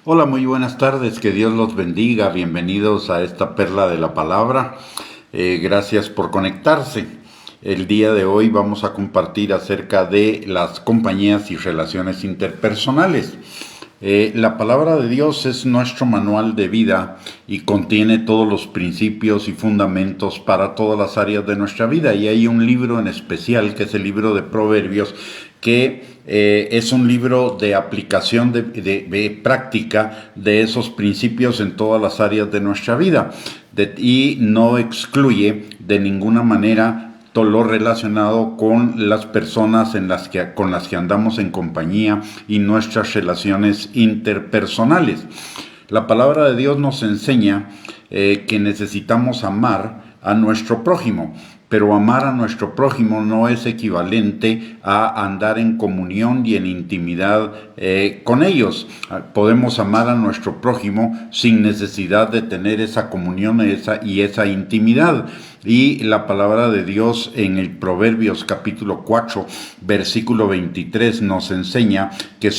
Hola, muy buenas tardes, que Dios los bendiga, bienvenidos a esta perla de la palabra. Gracias por conectarse. El día de hoy vamos a compartir acerca de las compañías y relaciones interpersonales. La palabra de Dios es nuestro manual de vida y contiene todos los principios y fundamentos para todas las áreas de nuestra vida. Y hay un libro en especial, que es el libro de Proverbios, que es un libro de aplicación de práctica de esos principios en todas las áreas de nuestra vida, y no excluye de ninguna manera todo lo relacionado con las personas con las que andamos en compañía y nuestras relaciones interpersonales. La palabra de Dios nos enseña que necesitamos amar a nuestro prójimo, pero amar a nuestro prójimo no es equivalente a andar en comunión y en intimidad con ellos. Podemos amar a nuestro prójimo sin necesidad de tener esa comunión y esa intimidad. Y la palabra de Dios en el Proverbios capítulo 4, versículo 23 nos enseña que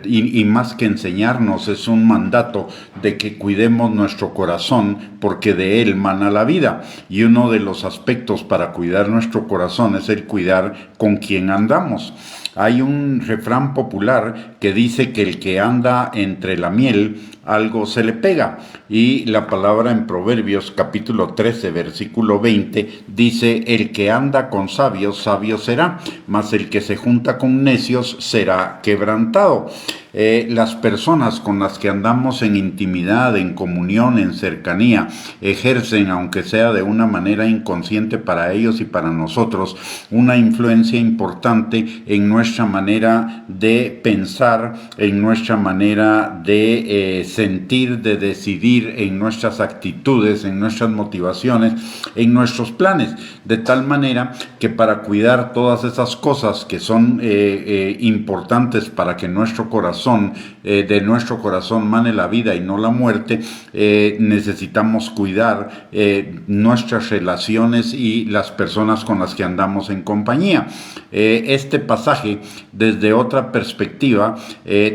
y más que enseñarnos, es un mandato de que cuidemos nuestro corazón, porque de él mana la vida. Y uno de los aspectos para cuidar nuestro corazón es el cuidar con quien andamos. Hay un refrán popular que dice que el que anda entre la miel, algo se le pega. Y la palabra en Proverbios capítulo 13, versículo 20, dice: el que anda con sabios, sabio será, mas el que se junta con necios será quebrantado. Las personas con las que andamos en intimidad, en comunión, en cercanía, ejercen, aunque sea de una manera inconsciente para ellos y para nosotros, una influencia importante en nuestra manera de pensar, en nuestra manera de sentir, de decidir, en nuestras actitudes, en nuestras motivaciones, en nuestros planes, de tal manera que para cuidar todas esas cosas que son importantes para que de nuestro corazón mane la vida y no la muerte, necesitamos cuidar nuestras relaciones y las personas con las que andamos en compañía. Este pasaje, desde otra perspectiva,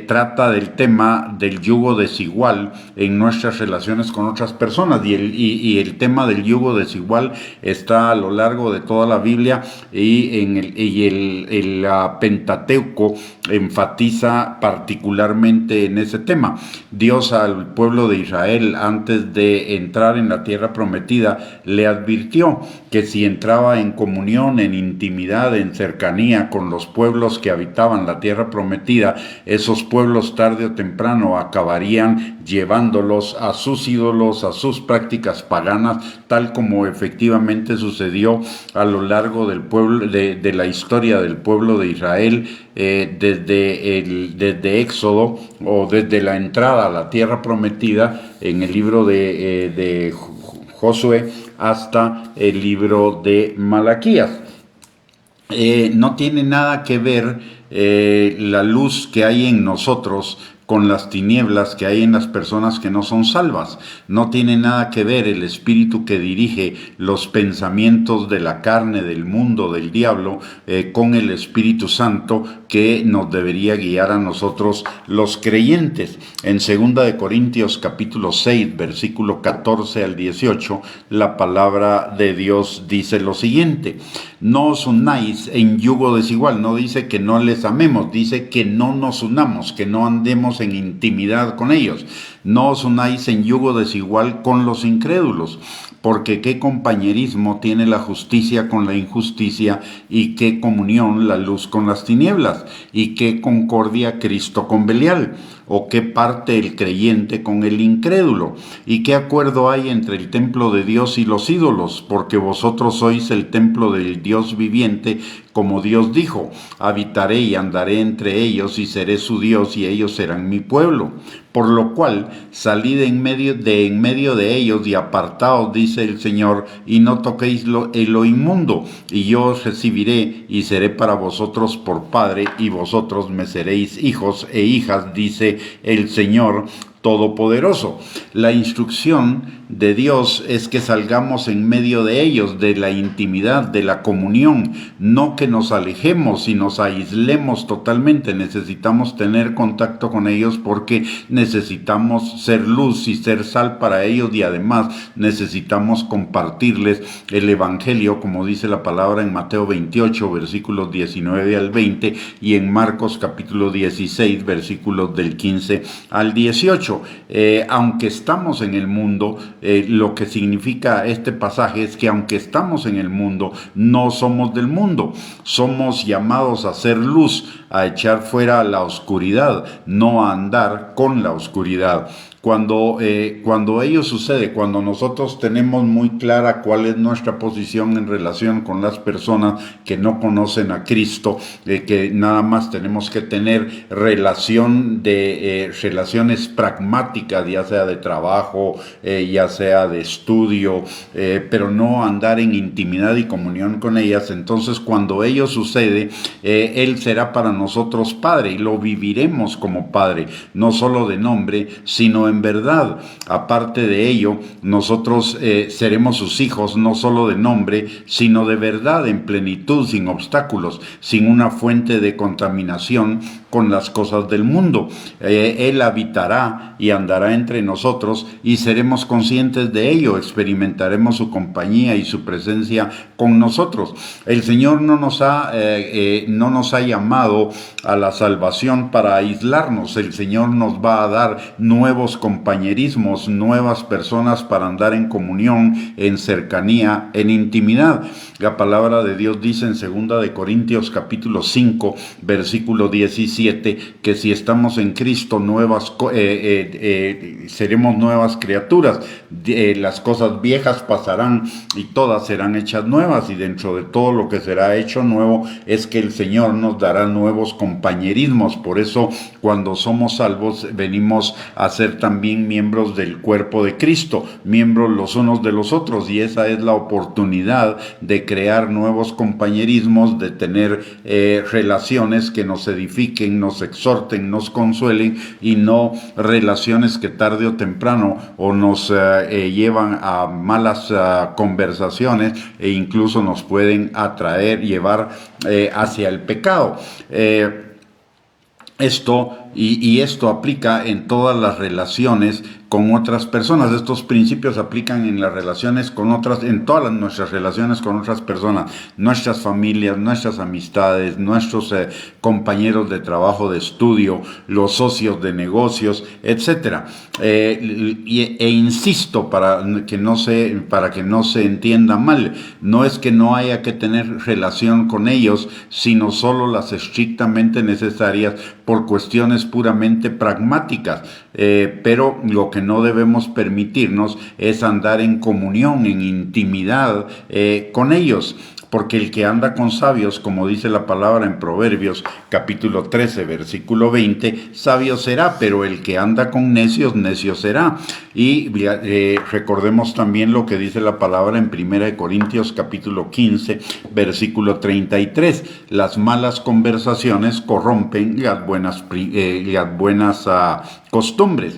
trata del tema del yugo desigual en nuestras relaciones con otras personas, y el tema del yugo desigual está a lo largo de toda la Biblia, y el Pentateuco enfatiza particularmente en ese tema. Dios al pueblo de Israel, antes de entrar en la tierra prometida, le advirtió que si entraba en comunión, en intimidad, en cercanía con los pueblos que habitaban la tierra prometida, esos pueblos tarde o temprano acabarían llevándolos a sus ídolos, a sus prácticas paganas, tal como efectivamente sucedió a lo largo del pueblo, de la historia del pueblo de Israel, desde Éxodo, o desde la entrada a la tierra prometida en el libro de Josué hasta el libro de Malaquías. No tiene nada que ver la luz que hay en nosotros con las tinieblas que hay en las personas que no son salvas. No tiene nada que ver el espíritu que dirige los pensamientos de la carne, del mundo, del diablo, con el Espíritu Santo que nos debería guiar a nosotros los creyentes. En 2 Corintios capítulo 6, versículo 14 al 18, la palabra de Dios dice lo siguiente: no os unáis en yugo desigual. No dice que no les amemos, dice que no nos unamos, que no andemos en intimidad con ellos. No os unáis en yugo desigual con los incrédulos, porque qué compañerismo tiene la justicia con la injusticia, y qué comunión la luz con las tinieblas, y qué concordia Cristo con Belial, o qué parte el creyente con el incrédulo, y qué acuerdo hay entre el templo de Dios y los ídolos, porque vosotros sois el templo del Dios viviente, como Dios dijo: habitaré y andaré entre ellos, y seré su Dios, y ellos serán mi pueblo. Por lo cual, salid en medio de ellos y apartaos, dice el Señor, y no toquéis lo inmundo, y yo os recibiré, y seré para vosotros por Padre, y vosotros me seréis hijos e hijas, dice el Señor Todopoderoso. La instrucción de Dios es que salgamos en medio de ellos, de la intimidad, de la comunión, no que nos alejemos y nos aislemos totalmente. Necesitamos tener contacto con ellos porque necesitamos ser luz y ser sal para ellos, y además necesitamos compartirles el Evangelio, como dice la palabra en Mateo 28, versículos 19 al 20, y en Marcos capítulo 16, versículos del 15 al 18. Aunque estamos en el mundo, lo que significa este pasaje es que aunque estamos en el mundo, no somos del mundo. Somos llamados a ser luz, a echar fuera la oscuridad, no a andar con la oscuridad. Cuando ello sucede, cuando nosotros tenemos muy clara cuál es nuestra posición en relación con las personas que no conocen a Cristo, que nada más tenemos que tener relaciones pragmáticas, ya sea de trabajo, ya sea de estudio, pero no andar en intimidad y comunión con ellas. Entonces, cuando ello sucede, Él será para nosotros Padre y lo viviremos como Padre, no solo de nombre, sino en verdad. Aparte de ello, nosotros seremos sus hijos, no solo de nombre, sino de verdad, en plenitud, sin obstáculos, sin una fuente de contaminación con las cosas del mundo. Él habitará y andará entre nosotros y seremos conscientes de ello, experimentaremos su compañía y su presencia con nosotros. El Señor no nos ha llamado a la salvación para aislarnos. El Señor nos va a dar nuevos compañerismos, nuevas personas para andar en comunión, en cercanía, en intimidad. La palabra de Dios dice en 2 de Corintios capítulo 5, versículo 17, que si estamos en Cristo, seremos nuevas criaturas. Las cosas viejas pasarán y todas serán hechas nuevas, y dentro de todo lo que será hecho nuevo es que el Señor nos dará nuevos compañerismos. Por eso, cuando somos salvos, venimos a ser también miembros del cuerpo de Cristo, miembros los unos de los otros, y esa es la oportunidad de crear nuevos compañerismos, de tener relaciones que nos edifiquen, nos exhorten, nos consuelen, y no relaciones que tarde o temprano o nos llevan a malas conversaciones e incluso nos pueden llevar hacia el pecado. Esto aplica en todas las relaciones con otras personas. Estos principios aplican en las relaciones con otras, en todas nuestras relaciones con otras personas, nuestras familias, nuestras amistades, nuestros compañeros de trabajo, de estudio, los socios de negocios, etcétera. Insisto para que no se entienda mal, no es que no haya que tener relación con ellos, sino solo las estrictamente necesarias por cuestiones puramente pragmáticas, pero lo que no debemos permitirnos es andar en comunión, en intimidad con ellos. Porque el que anda con sabios, como dice la palabra en Proverbios capítulo 13, versículo 20, sabio será, pero el que anda con necios, necio será. Y recordemos también lo que dice la palabra en 1 Corintios capítulo 15, versículo 33. Las malas conversaciones corrompen las buenas costumbres.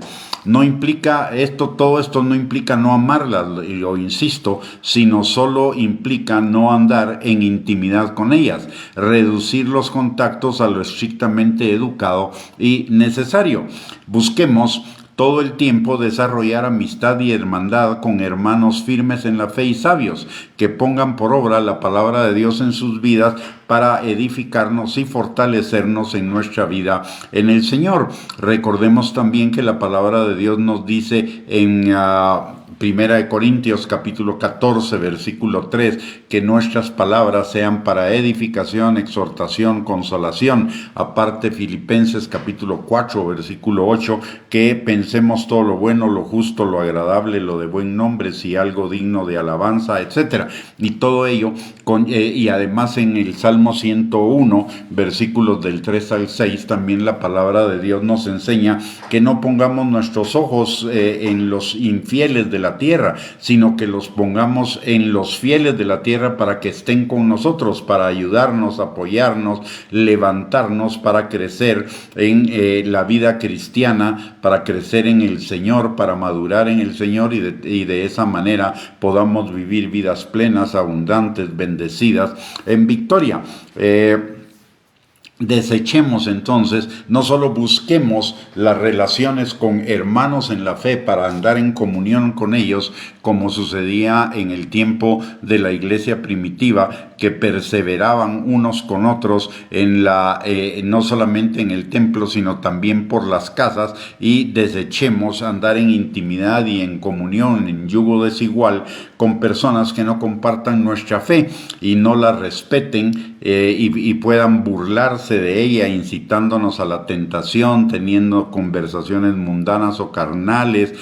Todo esto no implica no amarlas, lo insisto, sino solo implica no andar en intimidad con ellas, reducir los contactos a lo estrictamente educado y necesario. Busquemos todo el tiempo desarrollar amistad y hermandad con hermanos firmes en la fe y sabios, que pongan por obra la palabra de Dios en sus vidas para edificarnos y fortalecernos en nuestra vida en el Señor. Recordemos también que la palabra de Dios nos dice en 1 Corintios capítulo 14, versículo 3, que nuestras palabras sean para edificación, exhortación, consolación. Aparte, Filipenses capítulo 4, versículo 8, que pensemos todo lo bueno, lo justo, lo agradable, lo de buen nombre, si algo digno de alabanza, etcétera. Y todo ello, y además en el Salmo 101, versículos del 3 al 6, también la palabra de Dios nos enseña que no pongamos nuestros ojos en los infieles de la la tierra, sino que los pongamos en los fieles de la tierra para que estén con nosotros, para ayudarnos, apoyarnos, levantarnos, para crecer en la vida cristiana, para crecer en el Señor, para madurar en el Señor y de esa manera podamos vivir vidas plenas, abundantes, bendecidas, en victoria. Desechemos entonces, no solo busquemos las relaciones con hermanos en la fe para andar en comunión con ellos, como sucedía en el tiempo de la iglesia primitiva, que perseveraban unos con otros en no solamente en el templo, sino también por las casas, y desechemos andar en intimidad y en comunión, en yugo desigual, con personas que no compartan nuestra fe y no la respeten y puedan burlarse de ella, incitándonos a la tentación, teniendo conversaciones mundanas o carnales,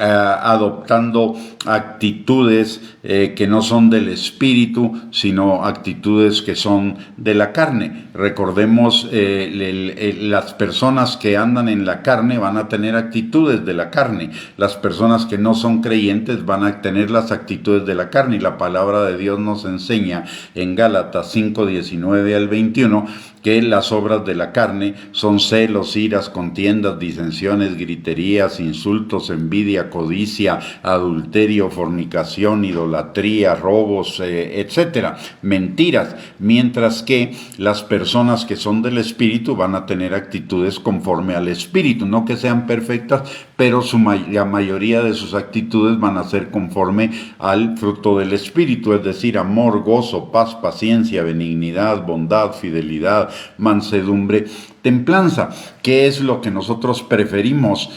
adoptando actitudes que no son del espíritu, sino actitudes que son de la carne. Recordemos, las personas que andan en la carne van a tener actitudes de la carne. Las personas que no son creyentes van a tener las actitudes de la carne. Y la palabra de Dios nos enseña en Gálatas 5:19 al 21 que las obras de la carne son celos, iras, contiendas, disensiones, griterías, insultos, envidia, codicia, adulterio, fornicación, idolatría, robos, etcétera, mentiras, mientras que las personas que son del Espíritu van a tener actitudes conforme al Espíritu, no que sean perfectas, pero la mayoría de sus actitudes van a ser conforme al fruto del Espíritu, es decir, amor, gozo, paz, paciencia, benignidad, bondad, fidelidad, mansedumbre, templanza, que es lo que nosotros preferimos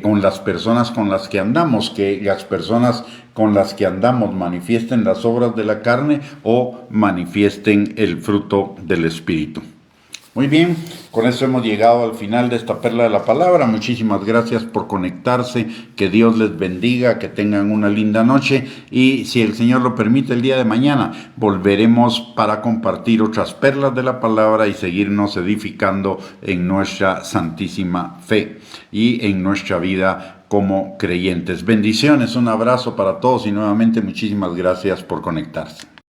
con las personas con las que andamos, que las personas con las que andamos manifiesten las obras de la carne o manifiesten el fruto del Espíritu. Muy bien, con eso hemos llegado al final de esta perla de la palabra. Muchísimas gracias por conectarse, que Dios les bendiga, que tengan una linda noche y si el Señor lo permite, el día de mañana volveremos para compartir otras perlas de la palabra y seguirnos edificando en nuestra santísima fe y en nuestra vida como creyentes. Bendiciones, un abrazo para todos y nuevamente muchísimas gracias por conectarse.